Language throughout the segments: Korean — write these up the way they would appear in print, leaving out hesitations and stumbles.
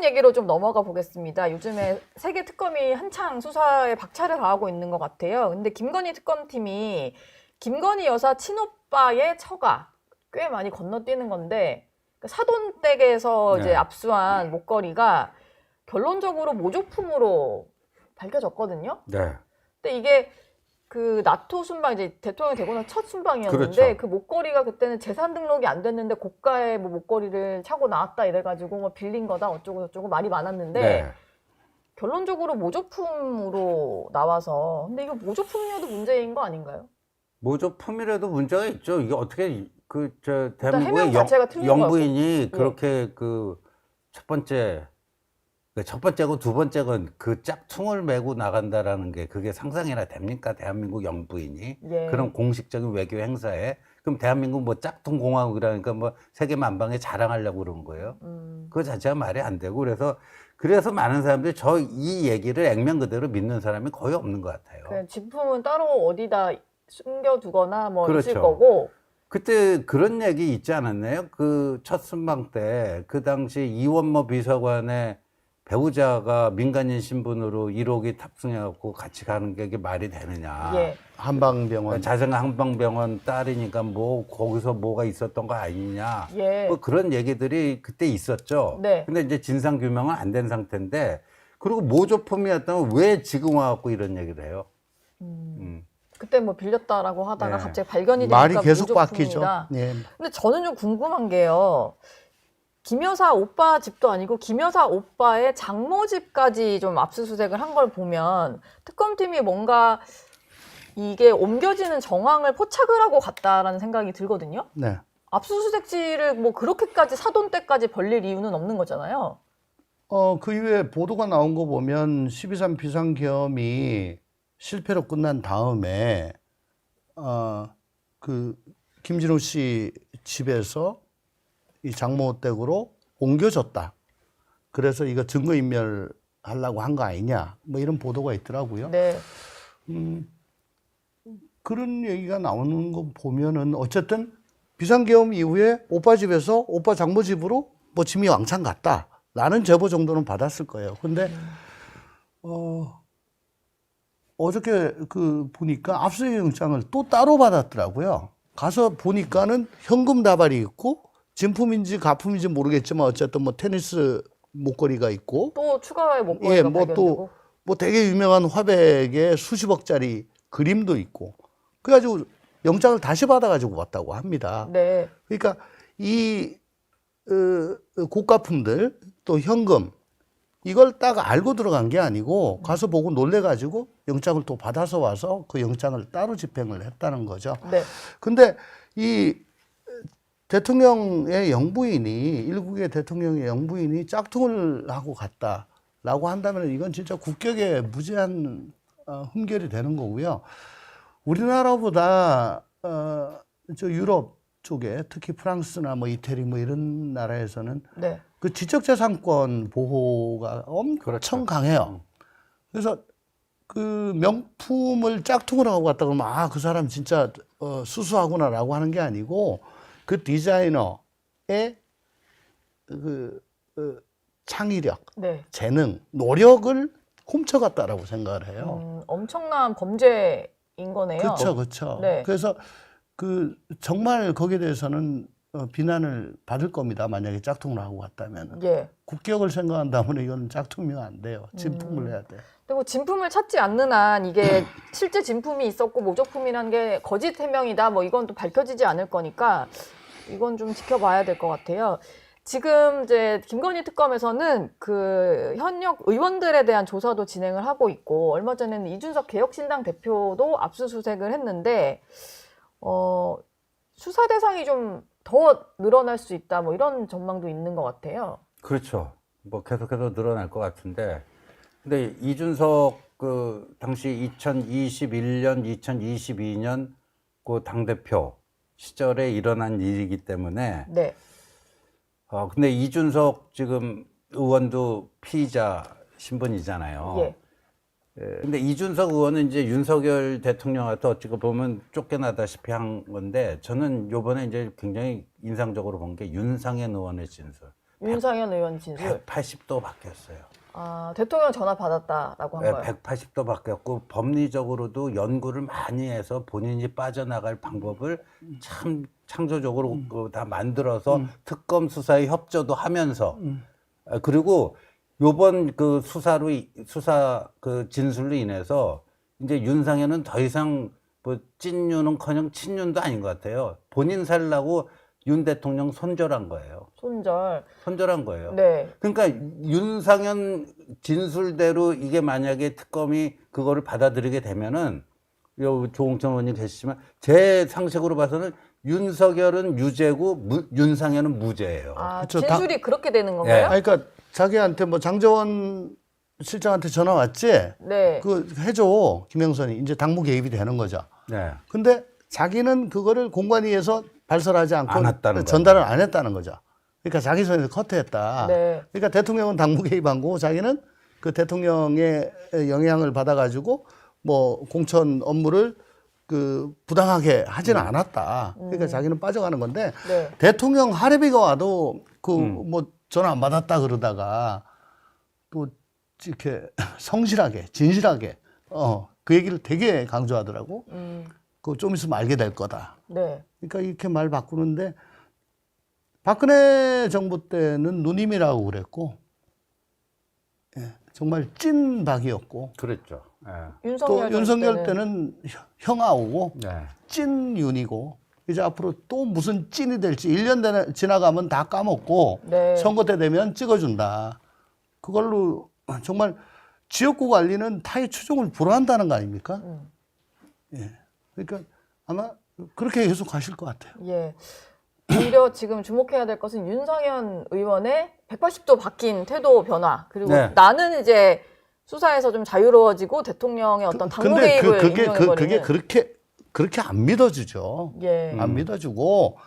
특검 얘기로 좀 넘어가 보겠습니다. 요즘에 세계 특검이 한창 수사에 박차를 가하고 있는 것 같아요. 근데 김건희 특검팀이 김건희 여사 친오빠의 처가 꽤 많이 건너뛰는 건데 사돈댁에서 이제 압수한 목걸이가 결론적으로 모조품으로 밝혀졌거든요. 네. 근데 이게 그 나토 순방 이제 대통령이 되고 나서 첫 순방이었는데 그렇죠. 그 목걸이가 그때는 재산 등록이 안 됐는데 고가의 뭐 목걸이를 차고 나왔다 이래가지고 뭐 빌린 거다 어쩌고 저쩌고 말이 많았는데 네. 결론적으로 모조품으로 나와서 근데 이거 모조품이어도 문제인 거 아닌가요? 모조품이라도 문제가 있죠. 이게 어떻게 해명 대한민국의 자체가 틀린 영부인이 거였고. 그렇게 첫 번째고 두 번째건 그 짝퉁을 메고 나간다라는 게 그게 상상이나 됩니까? 대한민국 영부인이 예. 그런 공식적인 외교 행사에 그럼 대한민국 뭐 짝퉁 공화국이라니까 뭐 세계 만방에 자랑하려고 그러는 거예요. 그거 자체가 말이 안 되고 그래서 많은 사람들이 이 얘기를 액면 그대로 믿는 사람이 거의 없는 것 같아요. 그냥 진품은 따로 어디다 숨겨두거나 뭐 그렇죠. 있을 거고. 그때 그런 얘기 있지 않았나요? 그 첫 순방 때 그 당시 이원모 비서관의 배우자가 민간인 신분으로 1호기 탑승해갖고 같이 가는 게 이게 말이 되느냐. 예. 한방병원. 자생 한방병원 딸이니까 뭐 거기서 뭐가 있었던 거 아니냐. 예. 뭐 그런 얘기들이 그때 있었죠. 네. 근데 이제 진상 규명은 안 된 상태인데 그리고 모조품이었다면 왜 지금 와갖고 이런 얘기를 해요? 그때 뭐 빌렸다라고 하다가 네. 갑자기 발견이 되니까 말이 계속 모조품이다. 바뀌죠. 예. 근데 저는 좀 궁금한 게요. 김 여사 오빠 집도 아니고 김 여사 오빠의 장모 집까지 좀 압수수색을 한 걸 보면 특검팀이 뭔가 이게 옮겨지는 정황을 포착을 하고 갔다라는 생각이 들거든요. 네. 압수수색지를 뭐 그렇게까지 사돈 때까지 벌릴 이유는 없는 거잖아요. 그 이후에 보도가 나온 거 보면 12.3 비상계엄이 실패로 끝난 다음에 그 김진호 씨 집에서 이 장모 댁으로 옮겨졌다. 그래서 이거 증거인멸 하려고 한 거 아니냐. 뭐 이런 보도가 있더라고요. 네. 그런 얘기가 나오는 거 보면은 어쨌든 비상계엄 이후에 오빠 집에서 오빠 장모 집으로 뭐 짐이 왕창 갔다. 라는 제보 정도는 받았을 거예요. 근데, 어저께 보니까 압수수색 영장을 또 따로 받았더라고요. 가서 보니까는 현금 다발이 있고 진품인지 가품인지 모르겠지만 어쨌든 뭐 테니스 목걸이가 있고 또 추가의 목걸이가 예, 뭐 발견되고. 뭐 되게 유명한 화백에 수십억짜리 그림도 있고 그래가지고 영장을 다시 받아가지고 왔다고 합니다. 네. 그러니까 이 고가품들 또 현금 이걸 딱 알고 들어간 게 아니고 가서 보고 놀래가지고 영장을 또 받아서 와서 그 영장을 따로 집행을 했다는 거죠. 네. 근데 이 대통령의 영부인이 일국의 대통령의 영부인이 짝퉁을 하고 갔다라고 한다면 이건 진짜 국격에 무제한 흠결이 되는 거고요. 우리나라보다 저 유럽 쪽에 특히 프랑스나 뭐 이태리 뭐 이런 나라에서는 네. 그 지적재산권 보호가 엄청 그렇죠. 강해요. 그래서 그 명품을 짝퉁을 하고 갔다 그러면 그 사람 진짜 수수하구나라고 하는 게 아니고 그 디자이너의 창의력, 네. 재능, 노력을 훔쳐갔다라고 생각을 해요. 엄청난 범죄인 거네요. 그렇죠, 그렇죠. 네. 그래서 정말 거기에 대해서는 비난을 받을 겁니다. 만약에 짝퉁을 하고 갔다면. 예. 국격을 생각한다면 이건 짝퉁이면 안 돼요. 진품을 해야 돼. 그리고 진품을 찾지 않는 한 이게 실제 진품이 있었고 모조품이라는 게 거짓 해명이다 뭐 이건 또 밝혀지지 않을 거니까 이건 좀 지켜봐야 될 것 같아요. 지금 이제 김건희 특검에서는 그 현역 의원들에 대한 조사도 진행을 하고 있고 얼마 전에는 이준석 개혁신당 대표도 압수수색을 했는데 수사 대상이 좀 더 늘어날 수 있다 뭐 이런 전망도 있는 것 같아요. 그렇죠. 뭐 계속해서 늘어날 것 같은데. 근데 이준석 당시 2021년, 2022년 그 당대표 시절에 일어난 일이기 때문에. 네. 근데 이준석 지금 의원도 피의자 신분이잖아요. 예. 근데 이준석 의원은 이제 윤석열 대통령한테 어찌고 보면 쫓겨나다시피 한 건데 저는 요번에 이제 굉장히 인상적으로 본 게 윤상현 의원의 진술. 윤상현 의원 진술. 180도 바뀌었어요. 아, 대통령 전화 받았다라고 한 거예요. 180도 바뀌었고 법리적으로도 연구를 많이 해서 본인이 빠져나갈 방법을 참 창조적으로 다 만들어서 특검 수사에 협조도 하면서 그리고 요번 그 수사 그 진술로 인해서 이제 윤상현은 더 이상 뭐 찐윤은커녕 친윤도 아닌 것 같아요. 본인 살라고 윤 대통령 손절한 거예요. 손절한 거예요. 네. 그러니까 윤상현 진술대로 이게 만약에 특검이 그거를 받아들이게 되면은 조홍천 의원님 계시지만 제 상식으로 봐서는 윤석열은 유죄고 윤상현은 무죄예요. 아, 그쵸, 진술이 그렇게 되는 예. 건가요? 아니, 그러니까 자기한테 뭐 장재원 실장한테 전화 왔지? 네. 그 해줘 김영선이 이제 당무 개입이 되는 거죠. 네. 근데 자기는 그거를 공관위에서 발설하지 않고 안 했다는 전달을 안 했다는 거죠. 그러니까 자기 손에서 커트했다. 네. 그러니까 대통령은 당무 개입한 거고 자기는 그 대통령의 영향을 받아가지고 뭐 공천 업무를 그 부당하게 하지는 않았다. 그러니까 자기는 빠져가는 건데 네. 대통령 할애비가 와도 그 뭐 전화 안 받았다 그러다가 또 이렇게 성실하게 진실하게 그 얘기를 되게 강조하더라고. 그거 좀 있으면 알게 될 거다. 네. 그러니까 이렇게 말 바꾸는데 박근혜 정부 때는 누님이라고 그랬고 예, 정말 찐박이었고 그랬죠. 예. 윤석열, 또 윤석열 때는 형아오고 네. 찐윤이고 이제 앞으로 또 무슨 찐이 될지 1년 지나가면 다 까먹고 네. 선거 때 되면 찍어준다. 그걸로 정말 지역구 관리는 타의 추종을 불허한다는 거 아닙니까? 예. 그러니까 아마 그렇게 계속 가실 것 같아요. 예. 오히려 지금 주목해야 될 것은 윤상현 의원의 180도 바뀐 태도 변화. 그리고 네. 나는 이제 수사에서 좀 자유로워지고 대통령의 어떤 당무 근데 개입을 그게 인정해버리는. 그렇게 안 믿어주죠. 예. 안 믿어주고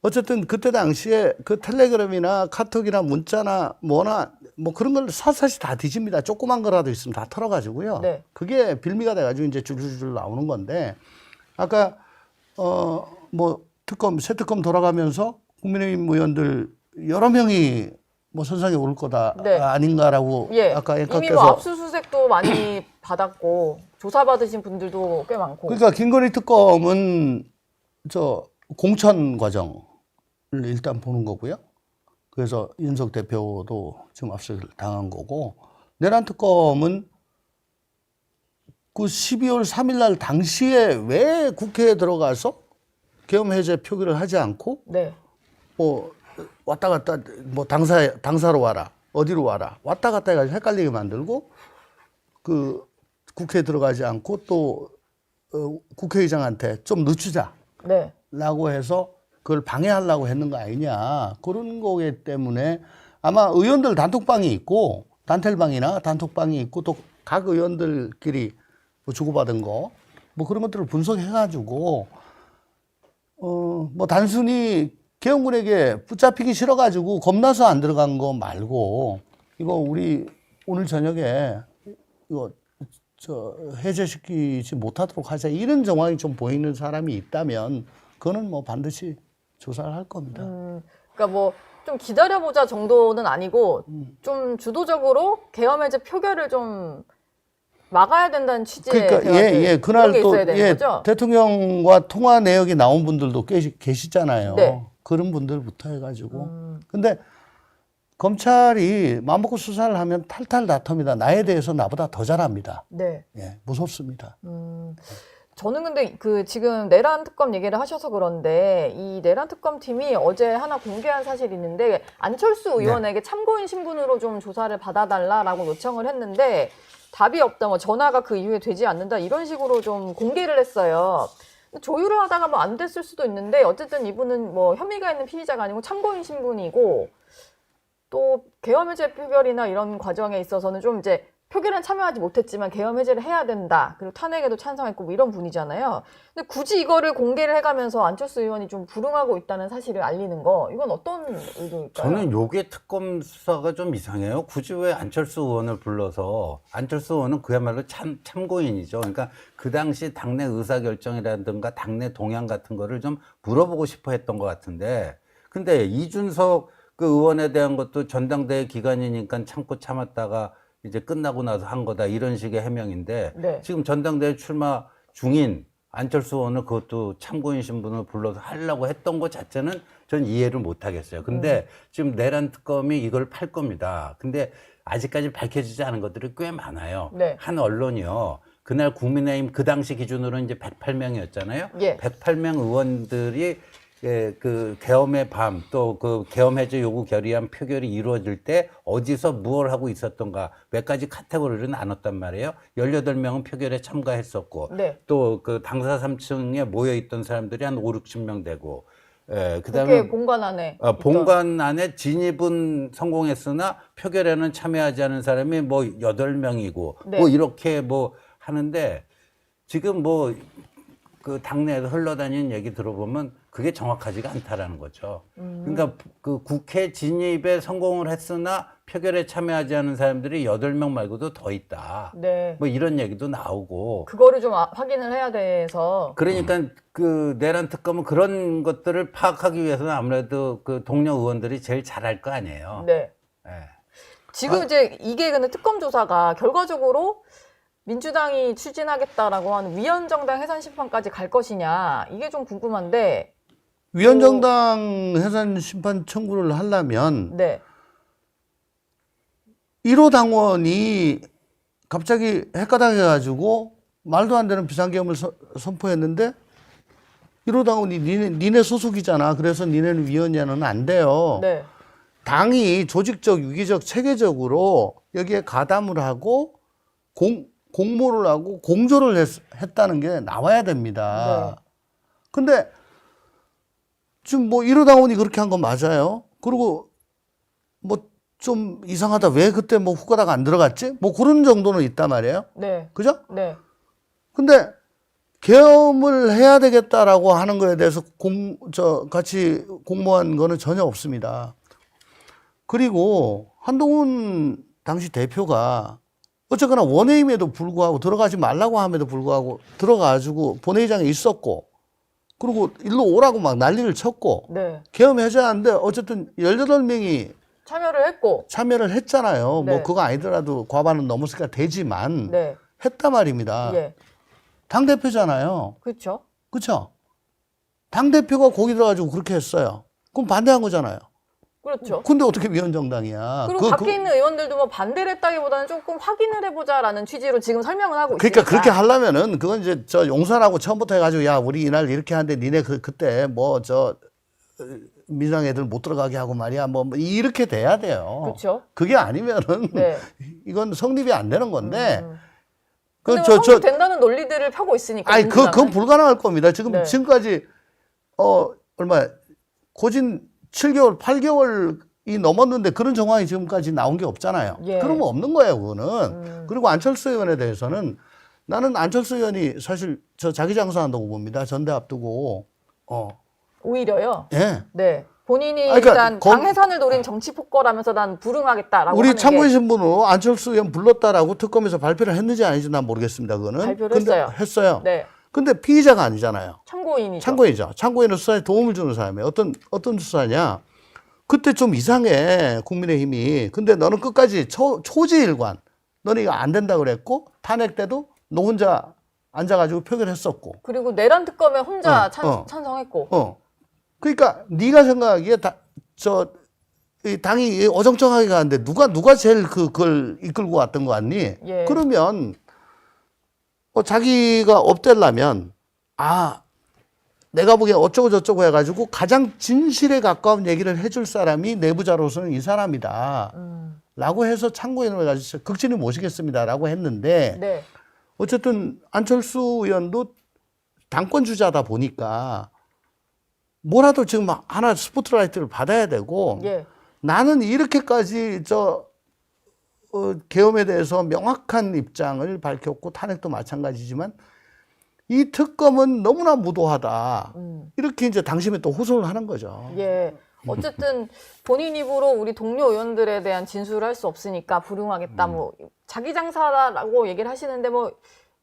어쨌든 그때 당시에 그 텔레그램이나 카톡이나 문자나 뭐나 뭐 그런 걸 샅샅이 다 뒤집니다. 조그만 거라도 있으면 다 털어가지고요. 네. 그게 빌미가 돼가지고 이제 줄줄줄 나오는 건데 아까 뭐 새 특검 돌아가면서 국민의힘 의원들 여러 명이 뭐 선상에 오를 거다 네. 아닌가라고 예. 아까 이미 앵커께서 뭐 압수수색도 많이 받았고 조사받으신 분들도 꽤 많고. 그러니까 김건희 특검은 저 공천 과정을 일단 보는 거고요. 그래서 윤석 대표도 지금 압수를 당한 거고 내란 특검은 그 12월 3일 날 당시에 왜 국회에 들어가서 계엄 해제 표기를 하지 않고 네. 뭐 왔다 갔다 뭐 당사로 와라 어디로 와라 왔다 갔다 해가지고 헷갈리게 만들고 그 국회에 들어가지 않고 또 국회의장한테 좀 늦추자. 네. 라고 해서 그걸 방해하려고 했는 거 아니냐. 그런 거기 때문에 아마 의원들 단톡방이 있고 단텔방이나 단톡방이 있고 또 각 의원들끼리 뭐 주고받은 거 뭐 그런 것들을 분석해가지고 뭐 단순히 계엄군에게 붙잡히기 싫어가지고 겁나서 안 들어간 거 말고 이거 우리 오늘 저녁에 이거 해제시키지 못하도록 하자 이런 정황이 좀 보이는 사람이 있다면 그거는 뭐 반드시 조사를 할 겁니다. 그러니까 뭐 좀 기다려보자 정도는 아니고 좀 주도적으로 계엄 해제 표결을 좀 막아야 된다는 취지의 그러니까 대화들 그날 그런 게 또 있어야 되는 거죠? 대통령과 통화 내역이 나온 분들도 계시잖아요. 네. 그런 분들부터 해가지고. 근데 검찰이 마음먹고 수사를 하면 탈탈 다툽니다. 나에 대해서 나보다 더 잘합니다. 네. 예, 무섭습니다. 저는 근데 그 지금 내란 특검 얘기를 하셔서 그런데 이 내란 특검 팀이 어제 하나 공개한 사실이 있는데 안철수 의원에게 참고인 신분으로 좀 조사를 받아달라라고 요청을 했는데 답이 없다, 뭐 전화가 그 이후에 되지 않는다 이런 식으로 좀 공개를 했어요. 조율을 하다가 뭐 안 됐을 수도 있는데 어쨌든 이분은 뭐 혐의가 있는 피의자가 아니고 참고인 신분이고 또 계엄 해제 표결이나 이런 과정에 있어서는 좀 이제 표결은 참여하지 못했지만 계엄 해제를 해야 된다. 그리고 탄핵에도 찬성했고 뭐 이런 분이잖아요. 근데 굳이 이거를 공개를 해가면서 안철수 의원이 좀 불응하고 있다는 사실을 알리는 거 이건 어떤 의도일까요? 저는 요게 특검 수사가 좀 이상해요. 굳이 왜 안철수 의원을 불러서 안철수 의원은 그야말로 참고인이죠. 그러니까 그 당시 당내 의사결정이라든가 당내 동향 같은 거를 좀 물어보고 싶어 했던 것 같은데 근데 이준석 그 의원에 대한 것도 전당대회 기간이니까 참고 참았다가 이제 끝나고 나서 한 거다 이런 식의 해명인데 네. 지금 전당대회 출마 중인 안철수 의원을 그것도 참고인 신분을 불러서 하려고 했던 것 자체는 전 이해를 못 하겠어요. 근데 지금 내란 특검이 이걸 팔 겁니다. 근데 아직까지 밝혀지지 않은 것들이 꽤 많아요. 네. 한 언론이요. 그날 국민의힘 그 당시 기준으로 이제 108명이었잖아요. 예. 108명 의원들이 그 계엄의 밤 또 그 계엄 해제 요구 결의안 표결이 이루어질 때 어디서 무엇을 하고 있었던가 몇 가지 카테고리를 나눴단 말이에요. 18명은 표결에 참가했었고 네. 또 그 당사 3층에 모여 있던 사람들이 한 5, 60명 되고 그게 그다음에 본관 안에 본관 안에 진입은 성공했으나 표결에는 참여하지 않은 사람이 뭐 8명이고 네. 뭐 이렇게 뭐 하는데 지금 뭐 그 당내에서 흘러다니는 얘기 들어보면 그게 정확하지가 않다라는 거죠. 그러니까 그 국회 진입에 성공을 했으나 표결에 참여하지 않은 사람들이 8명 말고도 더 있다. 네. 뭐 이런 얘기도 나오고. 그거를 좀 확인을 해야 돼서 그러니까 그 내란 특검은 그런 것들을 파악하기 위해서는 아무래도 그 동료 의원들이 제일 잘할 거 아니에요. 네. 예. 지금 이제 이게 근데 특검 조사가 결과적으로 민주당이 추진하겠다라고 하는 위헌정당 해산 심판까지 갈 것이냐 이게 좀 궁금한데. 위헌정당 해산 심판 청구를 하려면 네. 1호 당원이 갑자기 헷가닥해가지고 말도 안 되는 비상계엄을 선포했는데 1호 당원이 니네 소속이잖아. 그래서 니네는 위헌이야는 안 돼요. 네. 당이 조직적, 유기적, 체계적으로 여기에 가담을 하고 공모를 하고 공조를 했다는 게 나와야 됩니다. 네. 근데 지금 뭐 1호 당원이 그렇게 한 건 맞아요. 그리고 뭐 좀 이상하다. 왜 그때 뭐 후가닥 안 들어갔지? 뭐 그런 정도는 있단 말이에요. 네. 그죠? 네. 근데 계엄을 해야 되겠다라고 하는 거에 대해서 같이 공모한 거는 전혀 없습니다. 그리고 한동훈 당시 대표가 어쨌거나 원해임에도 불구하고 들어가지 말라고 함에도 불구하고 들어가가지고 본회의장에 있었고 그리고 일로 오라고 막 난리를 쳤고 네. 계엄 해제하는데 어쨌든 18명이 참여를 했고. 참여를 했잖아요. 네. 뭐 그거 아니더라도 과반은 넘었으니까 되지만 네. 했단 말입니다. 예. 당대표잖아요. 그렇죠. 그렇죠? 당대표가 거기 들어가지고 그렇게 했어요. 그럼 반대한 거잖아요. 그렇죠. 근데 어떻게 위헌정당이야? 그리고 밖에 있는 의원들도 뭐 반대를 했다기보다는 조금 확인을 해보자라는 취지로 지금 설명을 하고 그러니까 있으니까. 그렇게 하려면은 그건 이제 저 용산하고 처음부터 해가지고 야 우리 이날 이렇게 하는데 니네 그때 뭐 저 민주당 애들 못 들어가게 하고 말이야 뭐 이렇게 돼야 돼요. 그렇죠. 그게 아니면은 네. 이건 성립이 안 되는 건데. 근데 뭐 성립된다는 논리들을 펴고 있으니까. 아니 민주당은. 그건 불가능할 겁니다. 네. 지금까지 얼마 고진 7개월, 8개월이 넘었는데 그런 정황이 지금까지 나온 게 없잖아요. 예. 그러면 없는 거예요, 그거는. 그리고 안철수 의원에 대해서는 나는 안철수 의원이 사실 저 자기 장사한다고 봅니다. 전대 앞두고. 오히려요. 예. 네. 본인이 그러니까 일단 당 해산을 노린 정치 폭거라면서 난 불응하겠다라고 우리 하는 참고인 게 신분으로 안철수 의원 불렀다라고 특검에서 발표를 했는지 아닌지 난 모르겠습니다. 그거는. 발표를 근데 했어요. 했어요. 네. 근데 피의자가 아니잖아요. 참고인이죠. 참고인이죠. 참고인은 수사에 도움을 주는 사람이에요. 어떤 수사냐? 그때 좀 이상해, 국민의힘이. 근데 너는 끝까지 초지일관. 너는 이거 안 된다 그랬고, 탄핵 때도 너 혼자 앉아가지고 표결했었고. 그리고 내란 특검에 혼자 어. 찬성했고. 그러니까 네가 생각하기에 이 당이 어정쩡하게 가는데 누가 제일 그걸 이끌고 왔던 거 같니? 예. 그러면 자기가 업되려면 내가 보기에 어쩌고 저쩌고 해가지고 가장 진실에 가까운 얘기를 해줄 사람이 내부자로서는 이 사람이다. 라고 해서 참고인을 해가지고 극진히 모시겠습니다. 라고 했는데 네. 어쨌든 안철수 의원도 당권 주자다 보니까 뭐라도 지금 하나 스포트라이트를 받아야 되고 예. 나는 이렇게까지 계엄에 대해서 명확한 입장을 밝혔고 탄핵도 마찬가지지만 이 특검은 너무나 무도하다. 이렇게 이제 당심에 또 호소를 하는 거죠. 예. 어쨌든 본인 입으로 우리 동료 의원들에 대한 진술을 할 수 없으니까 불응하겠다. 뭐 자기 장사라고 얘기를 하시는데 뭐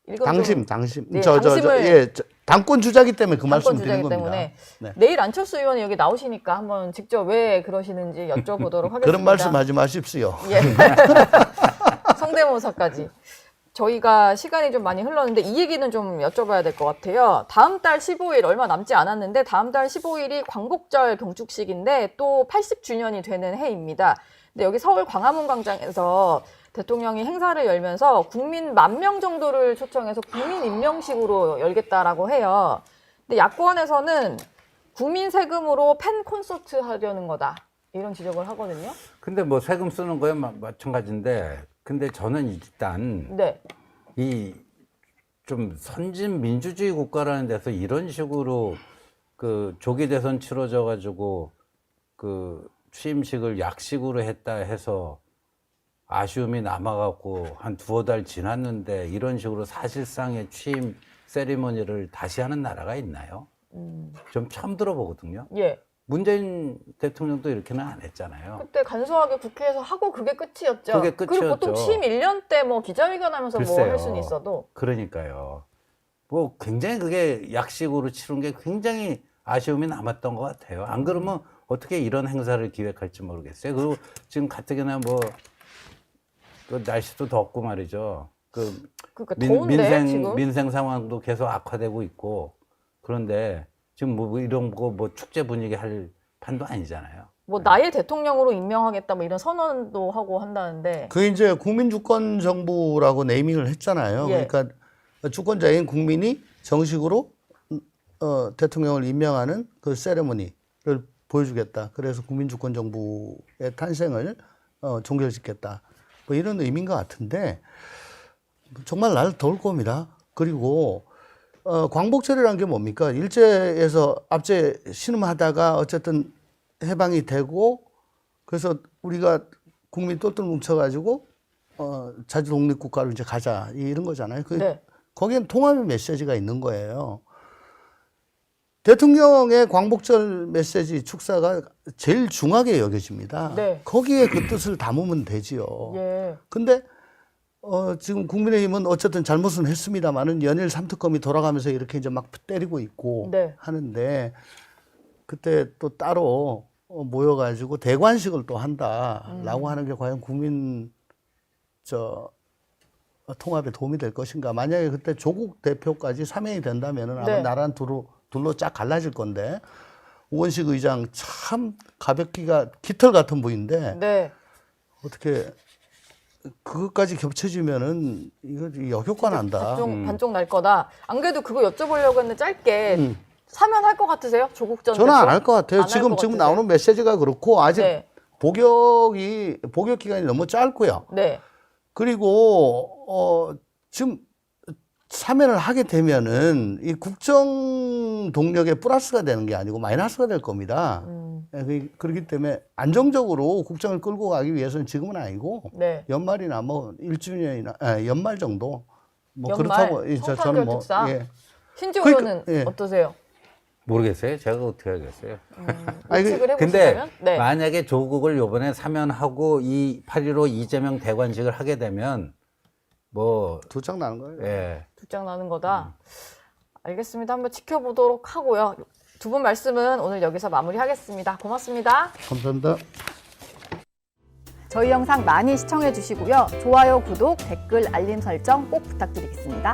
이건 당심. 네, 당심을 당권 주자기 때문에 그 당권 말씀 주자기 드린 겁니다. 때문에 네. 내일 안철수 의원이 여기 나오시니까 한번 직접 왜 그러시는지 여쭤보도록 하겠습니다. 그런 말씀하지 마십시오. 예. 성대모사까지. 저희가 시간이 좀 많이 흘렀는데 이 얘기는 좀 여쭤봐야 될 것 같아요. 다음 달 15일 얼마 남지 않았는데 다음 달 15일이 광복절 경축식인데 또 80주년이 되는 해입니다. 근데 여기 서울 광화문 광장에서 대통령이 행사를 열면서 국민 10,000명 정도를 초청해서 국민 임명식으로 열겠다라고 해요. 근데 야권에서는 국민 세금으로 팬 콘서트 하려는 거다. 이런 지적을 하거든요. 근데 뭐 세금 쓰는 거에 마찬가지인데, 근데 저는 일단 네. 이 좀 선진 민주주의 국가라는 데서 이런 식으로 그 조기 대선 치러져 가지고 그 취임식을 약식으로 했다 해서 아쉬움이 남아갖고 한 2-3달 지났는데 이런 식으로 사실상의 취임 세리머니를 다시 하는 나라가 있나요? 좀 처음 들어보거든요. 예. 문재인 대통령도 이렇게는 안 했잖아요. 그때 간소하게 국회에서 하고 그게 끝이었죠. 그게 그리고 끝이었죠. 보통 취임 1년 때 뭐 기자회견하면서 뭐 글쎄요. 할 수는 있어도. 그러니까요. 뭐 굉장히 그게 약식으로 치른 게 굉장히 아쉬움이 남았던 것 같아요. 안 그러면 어떻게 이런 행사를 기획할지 모르겠어요. 그리고 지금 가뜩이나 뭐 그 날씨도 덥고 말이죠. 그러니까 더운데 지금. 민생 상황도 계속 악화되고 있고 그런데 지금 뭐 이런 거 뭐 축제 분위기 할 판도 아니잖아요. 뭐 나의 대통령으로 임명하겠다 뭐 이런 선언도 하고 한다는데. 그 이제 국민주권 정부라고 네이밍을 했잖아요. 예. 그러니까 주권자인 국민이 정식으로 대통령을 임명하는 그 세레머니를 보여주겠다. 그래서 국민주권 정부의 탄생을 종결짓겠다. 뭐 이런 의미인 것 같은데 정말 날 더울 겁니다. 그리고 광복절이라는 게 뭡니까? 일제에서 압제 신음하다가 어쨌든 해방이 되고 그래서 우리가 국민 똘똘 뭉쳐가지고 자주 독립국가로 이제 가자 이런 거잖아요. 네. 거기엔 통합의 메시지가 있는 거예요. 대통령의 광복절 메시지 축사가 제일 중하게 여겨집니다. 네. 거기에 그 뜻을 담으면 되지요. 예. 근데 지금 국민의힘은 어쨌든 잘못은 했습니다만은 연일 3특검이 돌아가면서 이렇게 이제 막 때리고 있고 네. 하는데 그때 또 따로 모여가지고 대관식을 또 한다라고 하는 게 과연 국민 통합에 도움이 될 것인가? 만약에 그때 조국 대표까지 사면이 된다면은 아마 네. 나라는 둘로 쫙 갈라질 건데 우원식 의장 참 가볍기가 깃털 같은 분인데 네. 어떻게 그것까지 겹쳐지면은 이거 역효과 난다. 반쪽 날 거다. 안 그래도 그거 여쭤보려고 했는데 짧게 사면할 것 같으세요? 조국 전 저는 대표? 안 할 것 같아요. 안할 지금 것 같으세요? 나오는 메시지가 그렇고 아직 네. 복역 기간이 너무 짧고요. 네. 그리고 지금 사면을 하게 되면은 이 국정 동력에 플러스가 되는 게 아니고 마이너스가 될 겁니다. 그렇기 때문에 안정적으로 국정을 끌고 가기 위해서는 지금은 아니고 네. 연말이나 뭐 1주년이나 연말 정도 뭐 연말, 그렇다고 저는 뭐 성탄절 예. 신지 그러니까, 의원은 예. 어떠세요? 모르겠어요. 제가 어떻게 하겠어요. 아니, 예측을 근데 해보시자면? 네. 만약에 조국을 요번에 사면하고 이 8.15 이재명 대관식을 하게 되면 뭐 두 장 나는 거예요. 예. 두 장 나는 거다. 알겠습니다. 한번 지켜보도록 하고요. 두 분 말씀은 오늘 여기서 마무리하겠습니다. 고맙습니다. 감사합니다. 저희 영상 많이 시청해 주시고요. 좋아요, 구독, 댓글, 알림 설정 꼭 부탁드리겠습니다.